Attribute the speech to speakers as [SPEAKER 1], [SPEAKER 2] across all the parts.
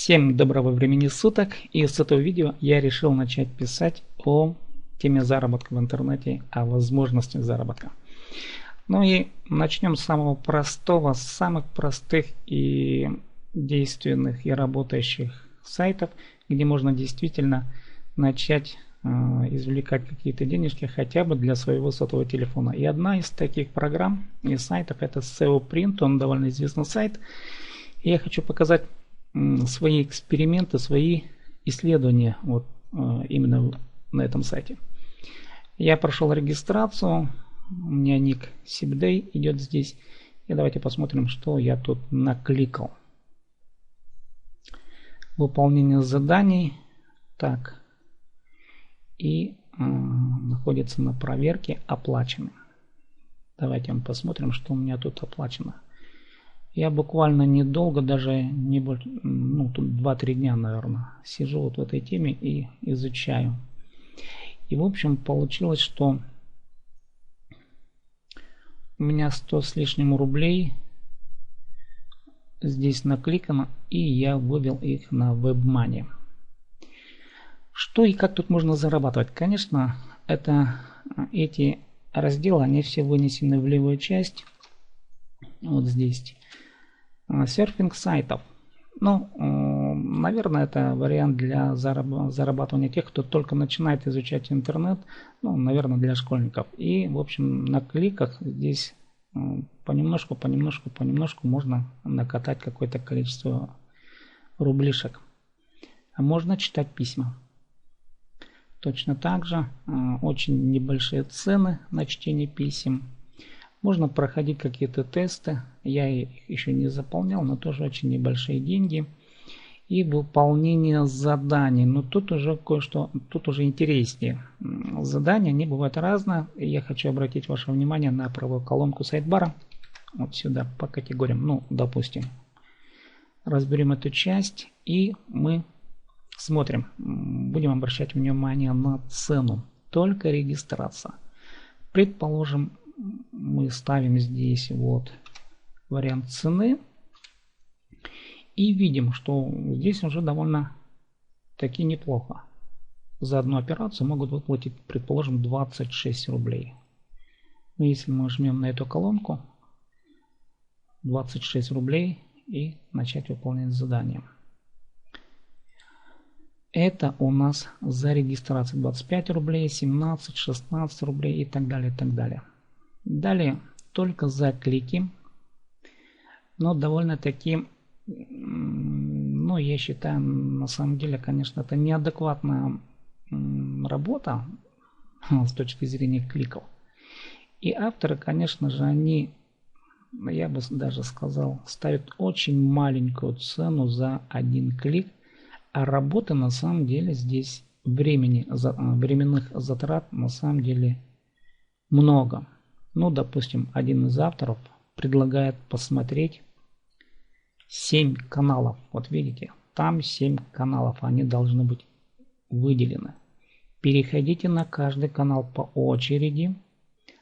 [SPEAKER 1] Всем доброго времени суток, и с этого видео я решил начать писать о теме заработка в интернете, о возможностях заработка. Ну и начнем с самого простого, с самых простых и действенных и работающих сайтов, где можно действительно начать извлекать какие-то денежки хотя бы для своего сотового телефона. И одна из таких программ и сайтов это SEO Print, он довольно известный сайт. И я хочу показать свои эксперименты, свои исследования вот именно на этом сайте. Я прошел регистрацию, у меня ник SipDay идет здесь. И давайте посмотрим, что я тут накликал. Выполнение заданий. Так. И находится на проверке оплачено. Давайте мы посмотрим, что у меня тут оплачено. Я буквально недолго, даже не больше, тут 2-3 дня, наверное, сижу вот в этой теме и изучаю. И в общем получилось, что у меня 100 с лишним рублей здесь накликано, и я вывел их на WebMoney. Что и как тут можно зарабатывать? Конечно, эти разделы, они все вынесены в левую часть. Вот здесь. Серфинг сайтов. Ну, наверное, это вариант для зарабатывания тех, кто только начинает изучать интернет. Ну, наверное, для школьников. И, в общем, на кликах здесь понемножку можно накатать какое-то количество рублишек. А можно читать письма. Точно так же очень небольшие цены на чтение писем. Можно проходить какие-то тесты. Я их еще не заполнял, но тоже очень небольшие деньги. И выполнение заданий. Но тут уже кое-что, тут уже интереснее. Задания, они бывают разные. И я хочу обратить ваше внимание на правую колонку сайдбара. Вот сюда по категориям. Ну, допустим. Разберем эту часть. И мы смотрим. Будем обращать внимание на цену. Только регистрация. Предположим, мы ставим здесь вот вариант цены и видим, что здесь уже довольно таки неплохо. За одну операцию могут выплатить, предположим, 26 рублей. Но если мы жмем на эту колонку 26 рублей и начать выполнять задание. Это у нас за регистрацию 25 рублей, 17, 16 рублей и так далее, и так далее. Далее только за клики, но довольно-таки, я считаю, на самом деле, конечно, это неадекватная работа с точки зрения кликов. И авторы, конечно же, они, я бы даже сказал, ставят очень маленькую цену за один клик, а работы на самом деле здесь временных затрат на самом деле много. Ну, допустим, один из авторов предлагает посмотреть 7 каналов. Вот видите, там 7 каналов, они должны быть выделены. Переходите на каждый канал по очереди.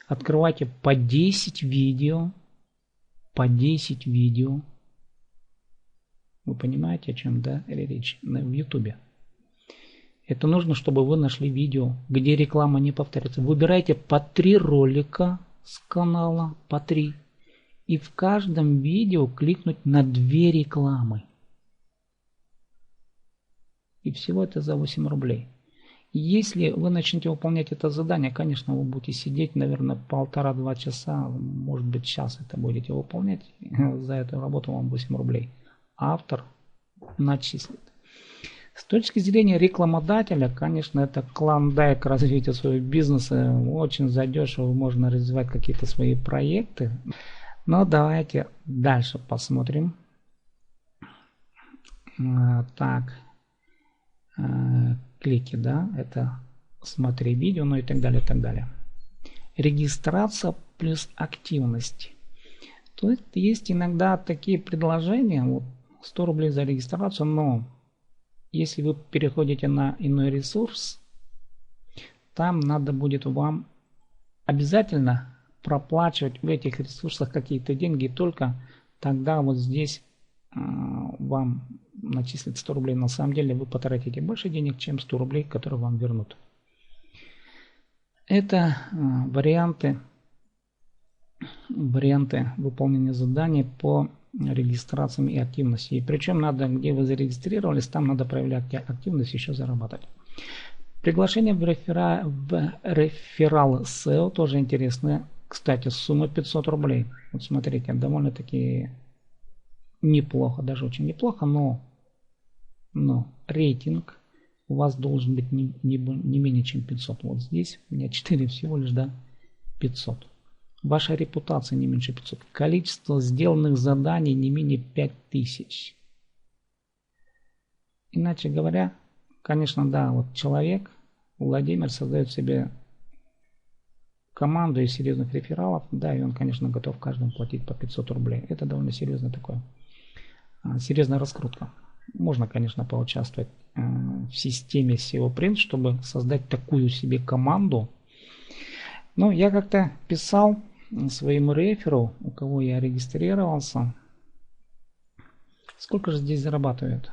[SPEAKER 1] Открывайте по 10 видео. По 10 видео. Вы понимаете, о чем речь в YouTube? Это нужно, чтобы вы нашли видео, где реклама не повторяется. Выбирайте по 3 ролика с канала, по 3. И в каждом видео кликнуть на 2 рекламы. И всего это за 8 рублей. Если вы начнете выполнять это задание, конечно, вы будете сидеть, наверное, 1,5-2 часа, может быть, час это будете выполнять. За эту работу вам 8 рублей. Автор начислит. С точки зрения рекламодателя, конечно, это клондайк развития своего бизнеса. Очень задешево можно развивать какие-то свои проекты. Но давайте дальше посмотрим. Так. Клики, да, это смотри видео, ну и так далее, и так далее. Регистрация плюс активность. То есть иногда такие предложения, вот 100 рублей за регистрацию, но если вы переходите на иной ресурс, там надо будет вам обязательно проплачивать в этих ресурсах какие-то деньги, только тогда вот здесь вам начислит 100 рублей. На самом деле вы потратите больше денег, чем 100 рублей, которые вам вернут. Это варианты выполнения заданий по регистрациям и активности. И причем надо, где вы зарегистрировались, там надо проявлять активность, еще зарабатывать. Приглашение в реферал SEO тоже интересно. Кстати, сумма 500 рублей. Вот смотрите, довольно-таки неплохо, даже очень неплохо, но рейтинг у вас должен быть не менее чем 500. Вот здесь у меня 4 всего лишь, да, 500. Ваша репутация не меньше 500. Количество сделанных заданий не менее 5000. Иначе говоря, конечно, да, вот человек, Владимир, создает себе команду из серьезных рефералов, да, и он, конечно, готов каждому платить по 500 рублей. Это довольно серьезно такое. Серьезная раскрутка. Можно, конечно, поучаствовать в системе SEO Print, чтобы создать такую себе команду. Но я как-то писал своему реферу, у кого я регистрировался, сколько же здесь зарабатывают.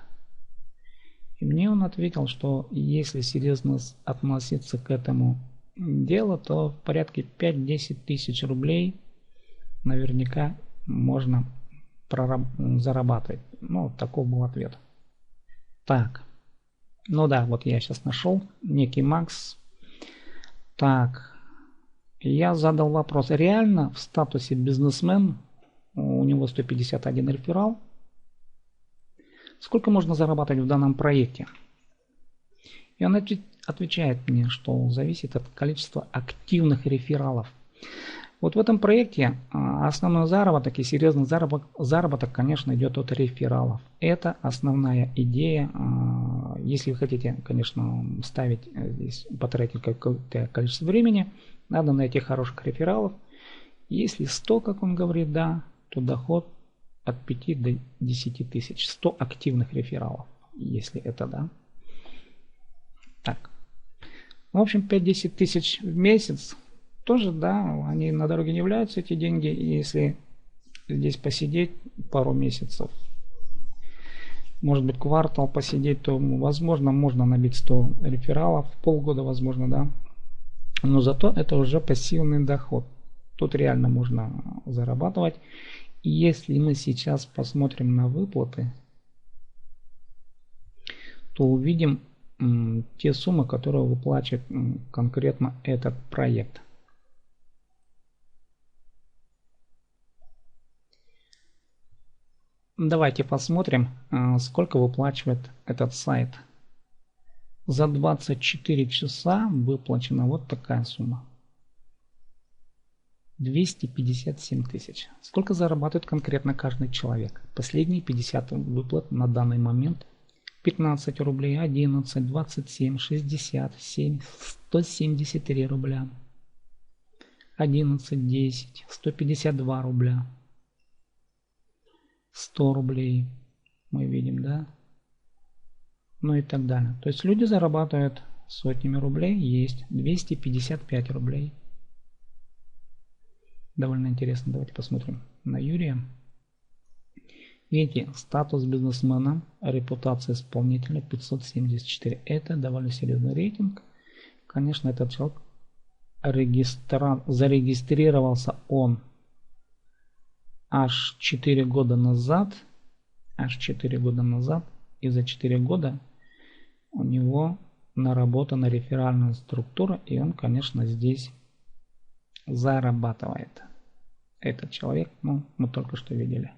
[SPEAKER 1] И мне он ответил, что если серьезно относиться к этому делу, то в порядке 5-10 тысяч рублей наверняка можно зарабатывать. Ну, такой был ответ. Так, ну да, вот я сейчас нашел некий Макс. Так, я задал вопрос, реально в статусе бизнесмен, у него 151 реферал, сколько можно зарабатывать в данном проекте? И он отвечает мне, что зависит от количества активных рефералов. Вот в этом проекте основной заработок и серьезный заработок, конечно, идет от рефералов. Это основная идея. Если вы хотите, конечно, ставить здесь, потратить какое-то количество времени, надо найти хороших рефералов. Если 100, как он говорит, да, то доход от 5 до 10 тысяч. 100 активных рефералов, если это, да. Так. В общем, 5-10 тысяч в месяц. Тоже, да, они на дороге не являются, эти деньги. И если здесь посидеть пару месяцев, может быть, квартал посидеть, то, возможно, можно набить 100 рефералов, полгода, возможно, да. Но зато это уже пассивный доход. Тут реально можно зарабатывать. И если мы сейчас посмотрим на выплаты, то увидим те суммы, которые выплачивает конкретно этот проект. Давайте посмотрим, сколько выплачивает этот сайт. За 24 часа выплачена вот такая сумма. 257 тысяч. Сколько зарабатывает конкретно каждый человек? Последние 50 выплат на данный момент. 15 рублей, 11, 27, 67, 173 рубля. 11, 10, 152 рубля. 100 рублей. Мы видим, да? Ну и так далее. То есть люди зарабатывают сотнями рублей. Есть 255 рублей. Довольно интересно. Давайте посмотрим на Юрия. Видите, статус бизнесмена, репутация исполнителя 574. Это довольно серьезный рейтинг. Конечно, этот человек зарегистрировался он аж 4 года назад. И за 4 года у него наработана реферальная структура. И он, конечно, здесь зарабатывает. Этот человек, ну, мы только что видели.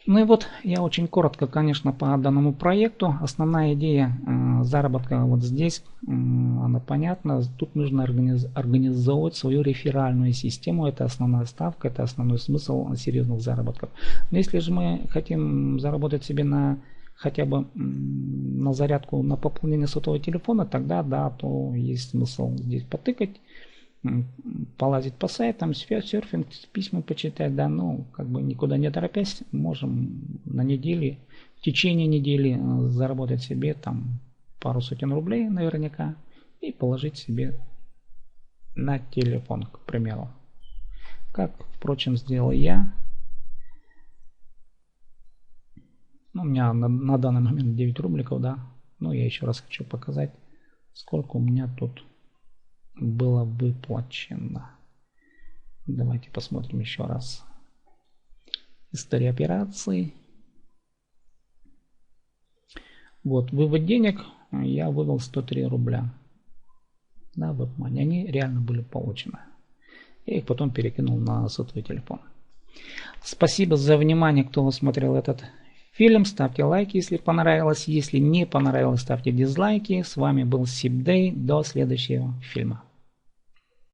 [SPEAKER 1] Ну и вот я очень коротко, конечно, по данному проекту. Основная идея заработка вот здесь, она понятна. Тут нужно организовывать свою реферальную систему. Это основная ставка, это основной смысл серьезных заработков. Но если же мы хотим заработать себе на хотя бы на зарядку, на пополнение сотового телефона, тогда да, то есть смысл здесь потыкать, полазить по сайтам, серфинг, письма почитать, да, ну, как бы никуда не торопясь, можем на неделе, в течение недели заработать себе там пару сотен рублей наверняка и положить себе на телефон, к примеру. Как, впрочем, сделал я. Ну, у меня на данный момент 9 рубликов, да. Но я еще раз хочу показать, сколько у меня тут было выплачено. Давайте посмотрим еще раз. История операций. Вот, вывод денег. Я вывел 103 рубля. На WebMoney. Они реально были получены. Я их потом перекинул на сотовый телефон. Спасибо за внимание, кто смотрел этот фильм. Ставьте лайки, если понравилось. Если не понравилось, ставьте дизлайки. С вами был SIPDAY. До следующего фильма.